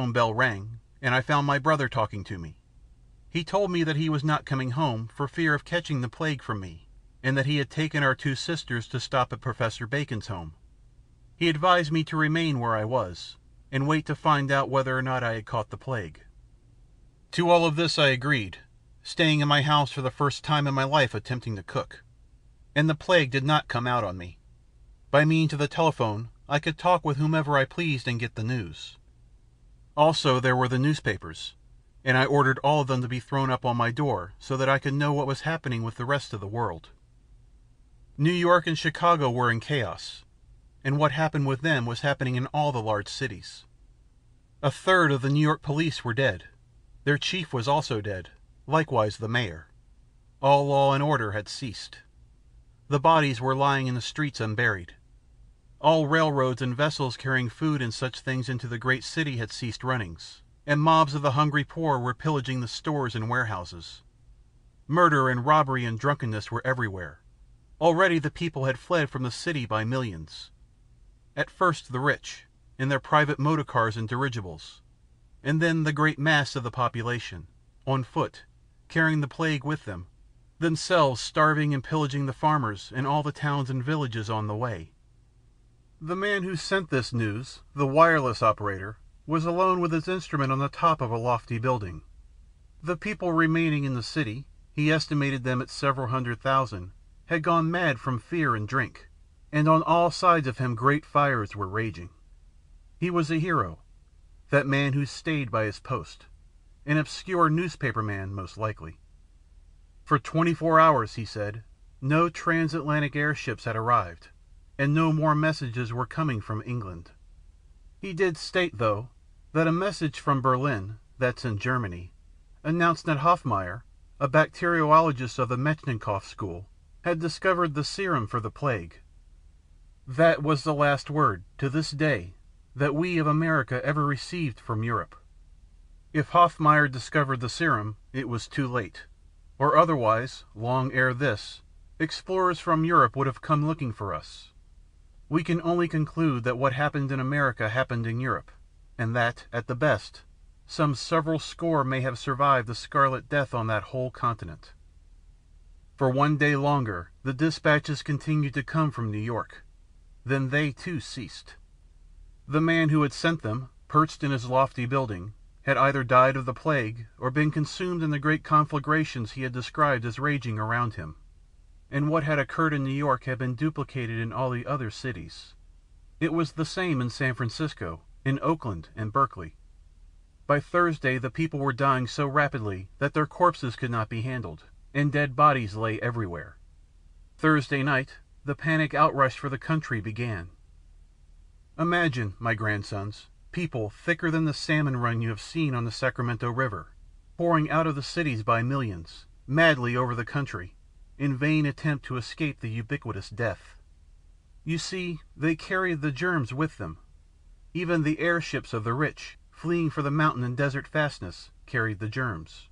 telephone bell rang, and I found my brother talking to me. He told me that he was not coming home for fear of catching the plague from me, and that he had taken our 2 sisters to stop at Professor Bacon's home. He advised me to remain where I was, and wait to find out whether or not I had caught the plague. To all of this I agreed, staying in my house for the first time in my life attempting to cook. And the plague did not come out on me. By means of the telephone, I could talk with whomever I pleased and get the news. Also, there were the newspapers, and I ordered all of them to be thrown up on my door so that I could know what was happening with the rest of the world. New York and Chicago were in chaos, and what happened with them was happening in all the large cities. 1/3 of the New York police were dead. Their chief was also dead, likewise the mayor. All law and order had ceased. The bodies were lying in the streets unburied. All railroads and vessels carrying food and such things into the great city had ceased runnings, and mobs of the hungry poor were pillaging the stores and warehouses. Murder and robbery and drunkenness were everywhere. Already the people had fled from the city by millions. At first the rich, in their private motor cars and dirigibles, and then the great mass of the population, on foot, carrying the plague with them, themselves starving and pillaging the farmers and all the towns and villages on the way. The man who sent this news, the wireless operator, was alone with his instrument on the top of a lofty building. The people remaining in the city, he estimated them at several 100,000, had gone mad from fear and drink, and on all sides of him great fires were raging. He was a hero, that man who stayed by his post, an obscure newspaper man most likely. For 24 hours, he said, no transatlantic airships had arrived, and no more messages were coming from England. He did state, though, that a message from Berlin, that's in Germany, announced that Hofmeyer, a bacteriologist of the Metchnikoff school, had discovered the serum for the plague. That was the last word, to this day, that we of America ever received from Europe. If Hofmeyer discovered the serum, it was too late. Or otherwise, long ere this, explorers from Europe would have come looking for us. We can only conclude that what happened in America happened in Europe, and that, at the best, some several score may have survived the Scarlet Death on that whole continent. For 1 day longer the dispatches continued to come from New York. Then they too ceased. The man who had sent them, perched in his lofty building, had either died of the plague or been consumed in the great conflagrations he had described as raging around him. And what had occurred in New York had been duplicated in all the other cities. It was the same in San Francisco, in Oakland, and Berkeley. By Thursday the people were dying so rapidly that their corpses could not be handled, and dead bodies lay everywhere. Thursday night the panic outrush for the country began. Imagine, my grandsons, people thicker than the salmon run you have seen on the Sacramento River, pouring out of the cities by millions, madly over the country, in vain attempt to escape the ubiquitous death. You see, they carried the germs with them. Even the airships of the rich, fleeing for the mountain and desert fastness, carried the germs.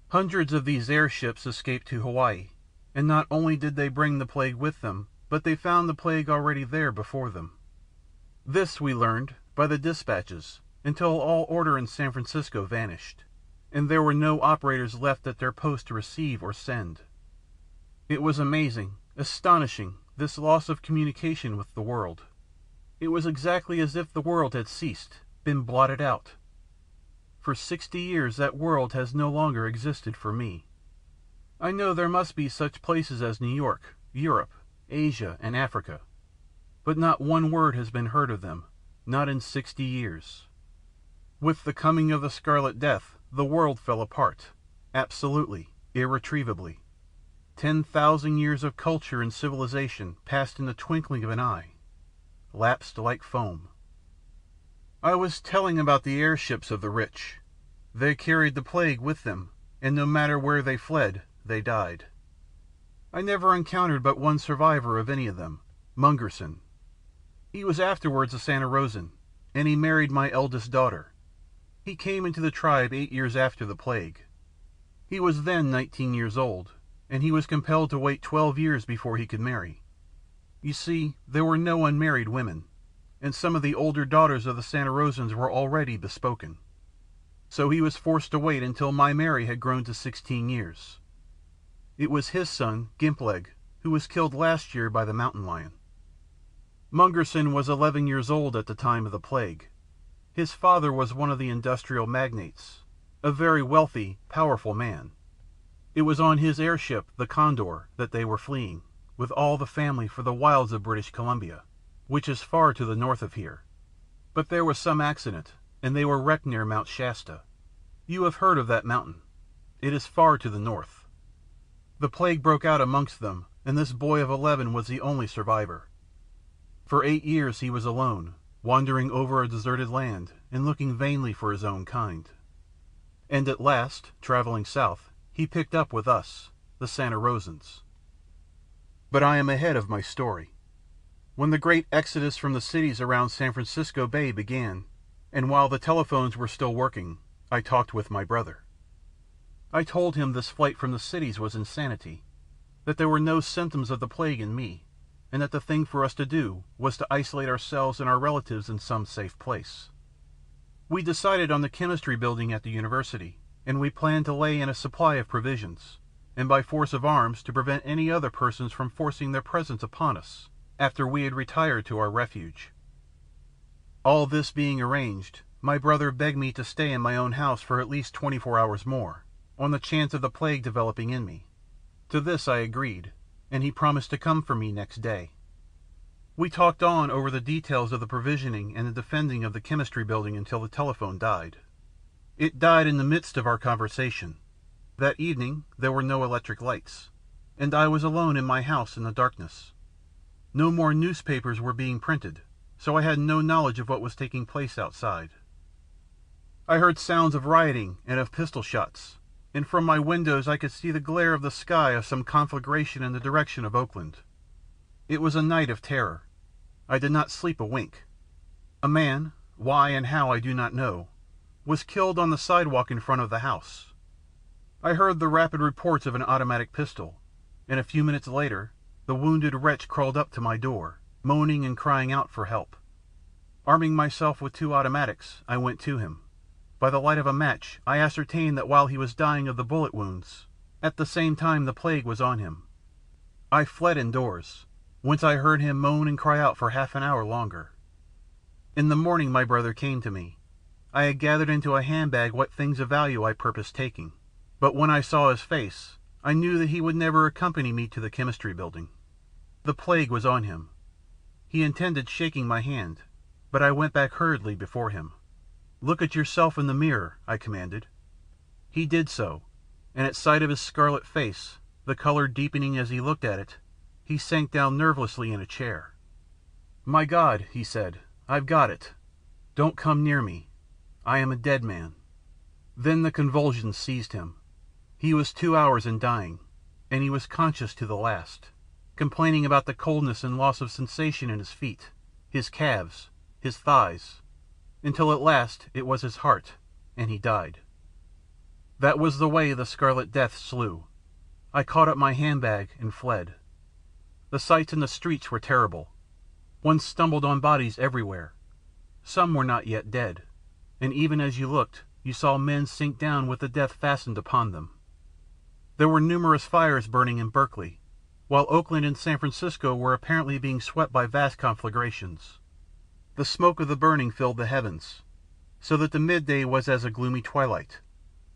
Hundreds of these airships escaped to Hawaii, and not only did they bring the plague with them, but they found the plague already there before them. This we learned by the dispatches, until all order in San Francisco vanished, and there were no operators left at their post to receive or send. It was amazing, astonishing, this loss of communication with the world. It was exactly as if the world had ceased, been blotted out. For 60 years that world has no longer existed for me. I know there must be such places as New York, Europe, Asia, and Africa, but not one word has been heard of them, not in 60 years. With the coming of the Scarlet Death, the world fell apart, absolutely, irretrievably. 10,000 years of culture and civilization passed in the twinkling of an eye, lapsed like foam. I was telling about the airships of the rich. They carried the plague with them, and no matter where they fled, they died. I never encountered but one survivor of any of them, Mungerson. He was afterwards a Santa Rosan, and he married my eldest daughter. He came into the tribe 8 years after the plague. He was then 19 years old, and he was compelled to wait 12 years before he could marry. You see, there were no unmarried women, and some of the older daughters of the Santa Rosans were already bespoken. So he was forced to wait until my Mary had grown to 16 years. It was his son, Gimpleg, who was killed last year by the mountain lion. Mungerson was 11 years old at the time of the plague. His father was one of the industrial magnates, a very wealthy, powerful man. It was on his airship, the Condor, that they were fleeing, with all the family, for the wilds of British Columbia, which is far to the north of here. But there was some accident, and they were wrecked near Mount Shasta. You have heard of that mountain. It is far to the north. The plague broke out amongst them, and this boy of 11 was the only survivor. For 8 years he was alone, wandering over a deserted land, and looking vainly for his own kind. And at last, traveling south, he picked up with us, the Santa Rosans. But I am ahead of my story. When the great exodus from the cities around San Francisco Bay began, and while the telephones were still working, I talked with my brother. I told him this flight from the cities was insanity, that there were no symptoms of the plague in me, and that the thing for us to do was to isolate ourselves and our relatives in some safe place. We decided on the chemistry building at the university, and we planned to lay in a supply of provisions, and by force of arms to prevent any other persons from forcing their presence upon us, after we had retired to our refuge. All this being arranged, my brother begged me to stay in my own house for at least 24 hours more, on the chance of the plague developing in me. To this I agreed, and he promised to come for me next day. We talked on over the details of the provisioning and the defending of the chemistry building until the telephone died. It died in the midst of our conversation. That evening there were no electric lights, and I was alone in my house in the darkness. No more newspapers were being printed, so I had no knowledge of what was taking place outside. I heard sounds of rioting and of pistol shots, and from my windows I could see the glare of the sky of some conflagration in the direction of Oakland. It was a night of terror. I did not sleep a wink. A man, why and how I do not know, was killed on the sidewalk in front of the house. I heard the rapid reports of an automatic pistol, and a few minutes later the wounded wretch crawled up to my door, moaning and crying out for help. Arming myself with 2 automatics, I went to him. By the light of a match I ascertained that while he was dying of the bullet wounds, at the same time the plague was on him. I fled indoors, whence I heard him moan and cry out for half an hour longer. In the morning my brother came to me. I had gathered into a handbag what things of value I purposed taking, but when I saw his face, I knew that he would never accompany me to the chemistry building. The plague was on him. He intended shaking my hand, but I went back hurriedly before him. "Look at yourself in the mirror," I commanded. He did so, and at sight of his scarlet face, the color deepening as he looked at it, he sank down nervelessly in a chair. "My God," he said, "I've got it. Don't come near me. I am a dead man." Then the convulsions seized him. He was 2 hours in dying, and he was conscious to the last, complaining about the coldness and loss of sensation in his feet, his calves, his thighs, until at last it was his heart, and he died. That was the way the Scarlet Death slew. I caught up my handbag and fled. The sights in the streets were terrible. One stumbled on bodies everywhere. Some were not yet dead, and even as you looked, you saw men sink down with the death fastened upon them. There were numerous fires burning in Berkeley, while Oakland and San Francisco were apparently being swept by vast conflagrations. The smoke of the burning filled the heavens, so that the midday was as a gloomy twilight,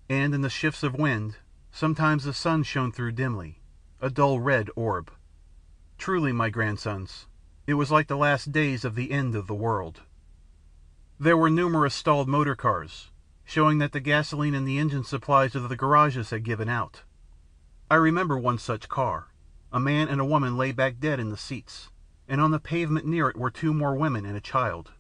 and in the shifts of wind, sometimes the sun shone through dimly, a dull red orb. Truly, my grandsons, it was like the last days of the end of the world. There were numerous stalled motor cars, showing that the gasoline and the engine supplies of the garages had given out. I remember one such car. A man and a woman lay back dead in the seats, and on the pavement near it were 2 more women and a child.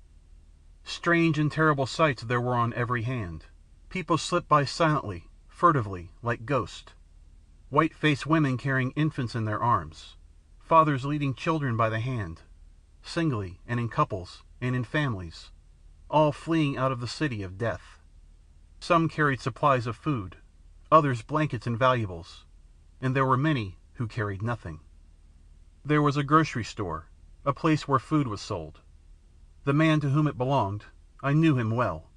Strange and terrible sights there were on every hand. People slipped by silently, furtively, like ghosts. White-faced women carrying infants in their arms, fathers leading children by the hand, singly and in couples and in families, all fleeing out of the city of death. Some carried supplies of food, others blankets and valuables, and there were many who carried nothing. There was a grocery store, a place where food was sold. The man to whom it belonged, I knew him well.